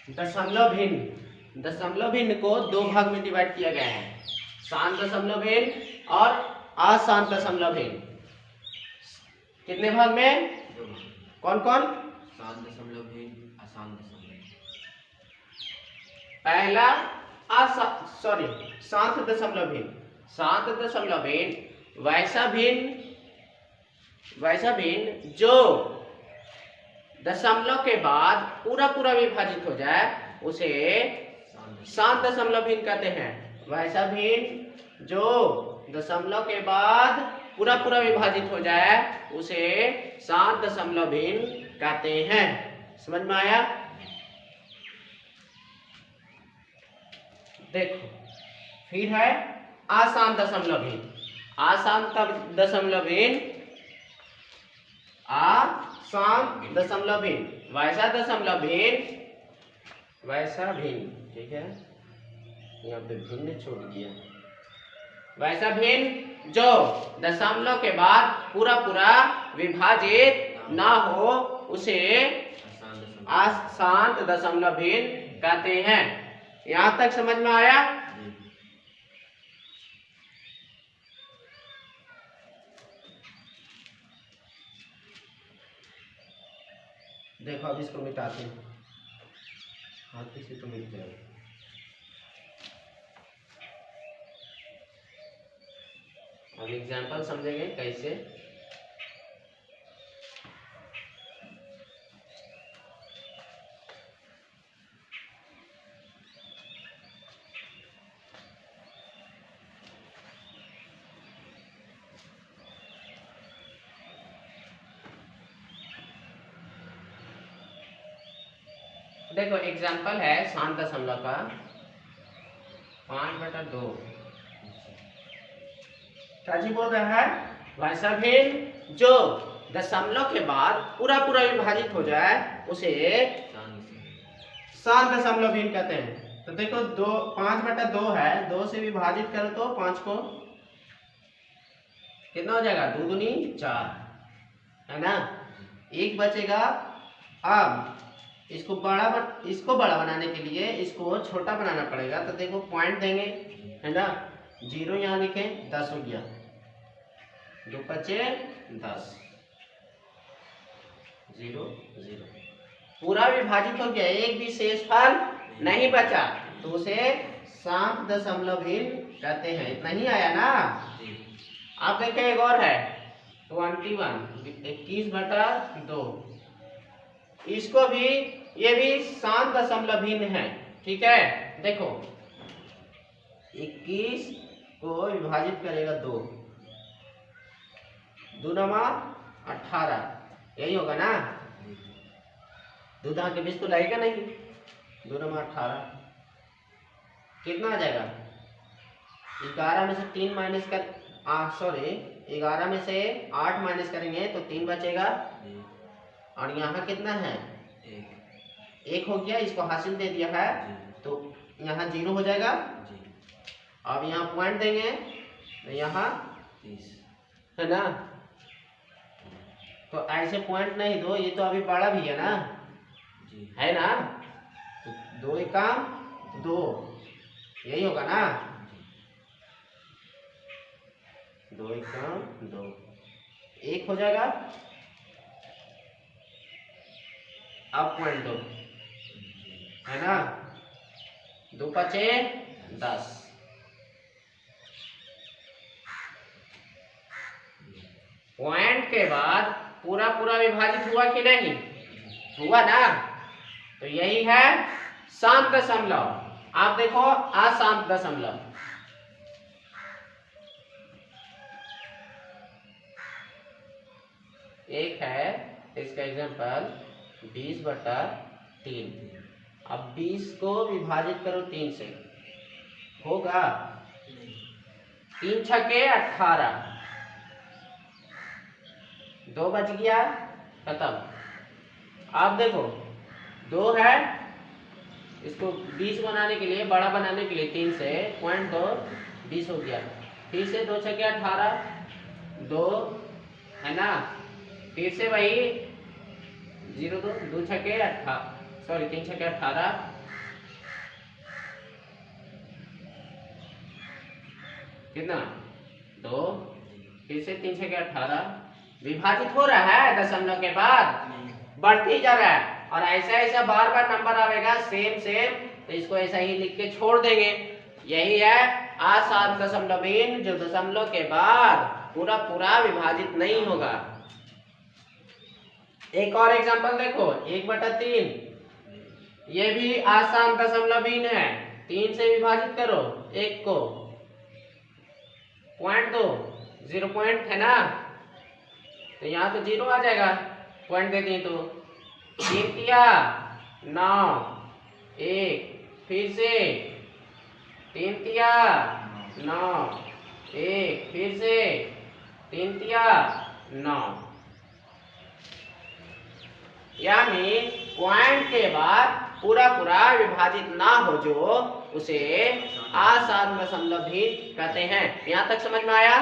दशमलव भिन्न, दशमलव भिन्न को दो भाग में डिवाइड किया गया है, शांत दशमलव भिन्न और अशांत दशमलव भिन्न। कितने भाग में? कौन कौन? शांत दशमलव भिन्न, अशांत दशमलव। पहला शांत दशमलव भिन्न। शांत दशमलव भिन्न वैसा भिन्न जो दशमलव के बाद पूरा पूरा विभाजित हो जाए उसे शांत दशमलव भिन्न कहते हैं। वैसा भिन्न जो दशमलव के बाद पूरा पूरा विभाजित हो जाए उसे शांत दशमलव भिन्न कहते हैं। समझ में आया? देखो फिर है अशांत दशमलव भिन्न। अशांत दशमलव भिन्न, अशांत दशमलव भिन्न वैसा दशमलव भिन्न, वैसा भिन्न, ठीक है, यहाँ पे भिन्न छोड़ दिया। वैसा भिन्न जो दशमलव के बाद पूरा पूरा विभाजित ना हो उसे अशांत दशमलव भिन्न कहते हैं। यहाँ तक समझ में आया? देखो अब इसको मिटाते हैं, हाथ से तो मिट जाएगा। अब एग्जाम्पल समझेंगे कैसे। देखो एग्जाम्पल है शांत दशमलव का 5/2। क्या जी बोल रहा है? वैसा भिन्न जो दशमलव के बाद पूरा पूरा विभाजित हो जाए उसे शांत दशमलव भिन्न कहते हैं। तो देखो 5/2 है, 2 से विभाजित करो तो 5 को कितना हो जाएगा? 2 दूनी 4, है ना? 1 बचेगा। अब इसको बड़ा बनाने के लिए इसको छोटा बनाना पड़ेगा। तो देखो पॉइंट देंगे, है ना? 0 यहाँ लिखे, 10 हो गया, 2 बचे 10, 0 0 पूरा विभाजित हो गया, एक भी शेषफल नहीं बचा, तो उसे शांत दशमलव भिन्न कहते हैं। इतना ही आया ना? आप देखें एक और है 21/2। इसको भी, ये भी शांत दशमलव भिन्न है, ठीक है। देखो 21 को विभाजित करेगा 2, 2 नमा 18, यही होगा ना? 2 दांत के बीच तो लगेगा नहीं, 2 नमा 18 कितना आ जाएगा? 11 में से 3 माइनस कर 11 में से 8 माइनस करेंगे तो 3 बचेगा। और यहाँ कितना है? 1 हो गया, इसको हासिल दे दिया है तो यहाँ 0 हो जाएगा। अब यहाँ पॉइंट देंगे तो यहाँ 30, है ना? तो ऐसे पॉइंट नहीं दो, ये तो अभी बड़ा भी है ना, है ना? तो 2 एका 2, यही होगा ना? 2 एका 2, 1 हो जाएगा। अब पॉइंट दो, है ना? 2 बचे 10, पॉइंट के बाद पूरा पूरा विभाजित हुआ कि नहीं हुआ ना? तो यही है शांत दशमलव। आप देखो अशांत दशमलव, एक है इसका एग्जांपल 20/3। अब 20 को विभाजित करो 3 से, होगा 3 छके 18, 2 बच गया, खत्म। आप देखो 2 है, इसको 20 बनाने के लिए, बड़ा बनाने के लिए 3 से पॉइंट 2 20 हो गया, फिर से 2 छके 18, 2, है ना? फिर से वही 0 2 2 छके 18, 3 छके 18, कितना 2, फिर से 3 से 18 विभाजित हो रहा है दशमलव के बाद, बढ़ती जा रहा है। और ऐसा ऐसा बार बार नंबर आएगा सेम सेम, तो इसको ऐसा ही लिख के छोड़ देंगे। यही है आसान दशमलव भिन्न, जो दशमलव के बाद पूरा पूरा विभाजित नहीं होगा। एक और एग्जांपल देखो, 1/3 ये भी आसान दशमलव भिन्न है। 3 से विभाजित करो 1 को, 0.2 0 पॉइंट है ना, तो यहाँ तो 0 आ जाएगा, पॉइंट दे दिए तो 3 तिया 9, 1 फिर से 3 तिया 9, 1 फिर से 3 तिया 9, यानी पॉइंट के बाद पूरा पूरा विभाजित ना हो जो, उसे आसान दशमलव भिन्न कहते हैं। यहाँ तक समझ में आया?